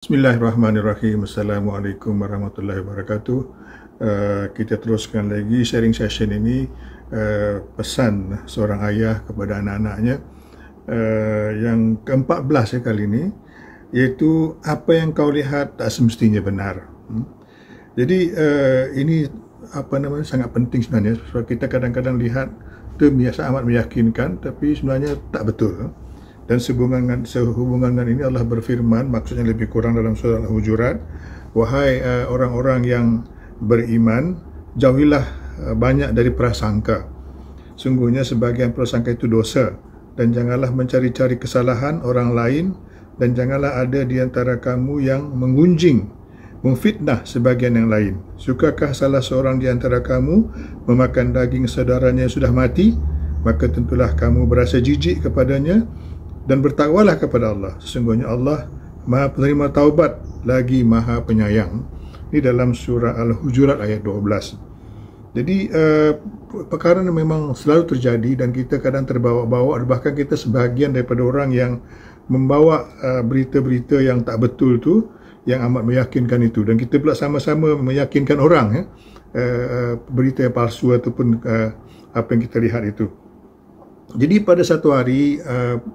Bismillahirrahmanirrahim. Assalamualaikum warahmatullahi wabarakatuh. Kita teruskan lagi sharing session ini, pesan seorang ayah kepada anak-anaknya, yang ke-14 kali ini, iaitu apa yang kau lihat tak semestinya benar. Jadi ini sangat penting sebenarnya, sebab kita kadang-kadang lihat term yang amat meyakinkan tapi sebenarnya tak betul. Dan sehubungan dengan ini Allah berfirman, maksudnya lebih kurang dalam surah Al-Hujurat, wahai orang-orang yang beriman, jauhilah banyak dari prasangka. Sungguhnya sebagian prasangka itu dosa, dan janganlah mencari-cari kesalahan orang lain, dan janganlah ada di antara kamu yang menggunjing, memfitnah sebagian yang lain. Sukakah salah seorang di antara kamu memakan daging saudaranya yang sudah mati? Maka tentulah kamu berasa jijik kepadanya, dan bertakwalah kepada Allah. Sesungguhnya Allah Maha Penerima Taubat lagi Maha Penyayang. Ini dalam surah Al-Hujurat ayat 12. Jadi perkara ini memang selalu terjadi, dan kita kadang terbawa-bawa, bahkan kita sebahagian daripada orang yang membawa berita-berita yang tak betul tu, yang amat meyakinkan itu, dan kita pula sama-sama meyakinkan orang berita yang palsu ataupun apa yang kita lihat itu. Jadi pada satu hari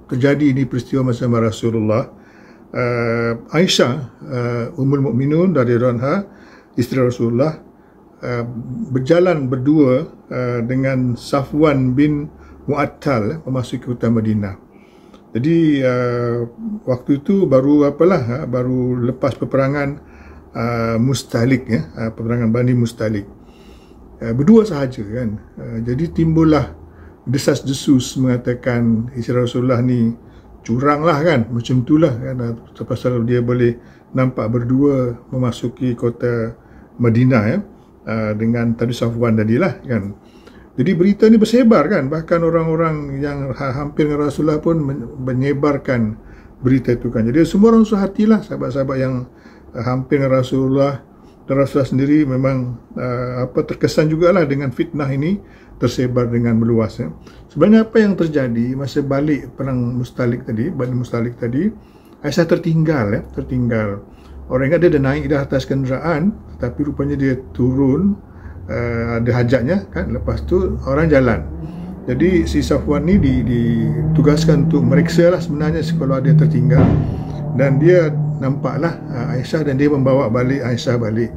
terjadi ini peristiwa bersama Rasulullah. Aisyah Ummul Mukminun dari Ranha, isteri Rasulullah, berjalan berdua dengan Safwan bin Mu'attal memasuki kota Madinah. Jadi waktu itu baru lepas peperangan Mustalik, peperangan Bani Mustalik. Berdua sahaja kan. Jadi timbullah desas-desus mengatakan isteri Rasulullah ni curang lah kan, macam itulah kan, pasal dia boleh nampak berdua memasuki kota Madinah dengan tadi Safwan tadilah kan. Jadi berita ni bersebar kan, bahkan orang-orang yang hampir dengan Rasulullah pun menyebarkan berita itu kan. Jadi semua orang susah hatilah, sahabat-sahabat yang hampir dengan Rasulullah, dan Rasulullah sendiri memang terkesan jugalah dengan fitnah ini tersebar dengan meluas. Sebenarnya apa yang terjadi masa balik perang Mustalik tadi, Bani Mustalik tadi, Aisyah tertinggal. Orang ingat dia dah naik dah atas kenderaan, tapi rupanya dia turun, ada hajatnya kan, lepas tu orang jalan. Jadi si Safwan ni ditugaskan untuk meriksa lah sebenarnya kalau dia tertinggal, dan dia nampaklah Aisyah, dan dia membawa balik Aisyah balik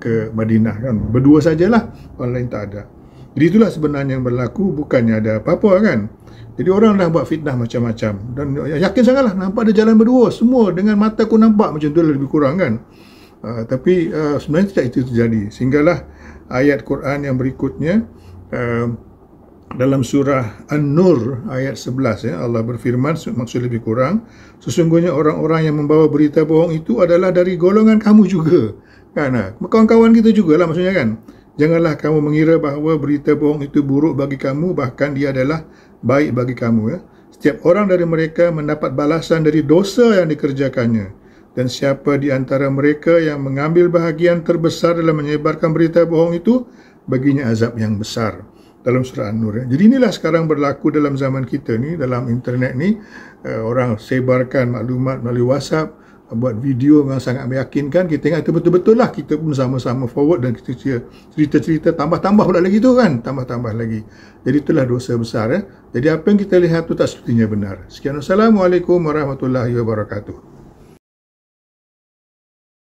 ke Madinah kan. Berdua sajalah, orang lain tak ada. Jadi itulah sebenarnya yang berlaku, bukannya ada apa-apa kan. Jadi orang dah buat fitnah macam-macam, dan yakin sangatlah nampak dia jalan berdua, semua dengan mata aku nampak macam tu lebih kurang kan. Tapi sebenarnya tidak itu terjadi. Sehinggalah ayat Quran yang berikutnya, dalam surah An-Nur ayat 11 Allah berfirman, maksud lebih kurang, sesungguhnya orang-orang yang membawa berita bohong itu adalah dari golongan kamu juga kan, kawan-kawan kita jugalah maksudnya kan. Janganlah kamu mengira bahawa berita bohong itu buruk bagi kamu, bahkan dia adalah baik bagi kamu. Setiap orang dari mereka mendapat balasan dari dosa yang dikerjakannya, dan siapa di antara mereka yang mengambil bahagian terbesar dalam menyebarkan berita bohong itu, baginya azab yang besar. Dalam surah An-Nur. Jadi inilah sekarang berlaku dalam zaman kita ni, dalam internet ni, orang sebarkan maklumat melalui WhatsApp, buat video yang sangat meyakinkan. Kita ingat itu betul-betul lah, kita pun sama-sama forward, dan kita cerita-cerita tambah-tambah pula lagi tu kan, tambah-tambah lagi. Jadi itulah dosa besar. Jadi apa yang kita lihat tu tak sepertinya benar. Sekian, Assalamualaikum warahmatullahi wabarakatuh.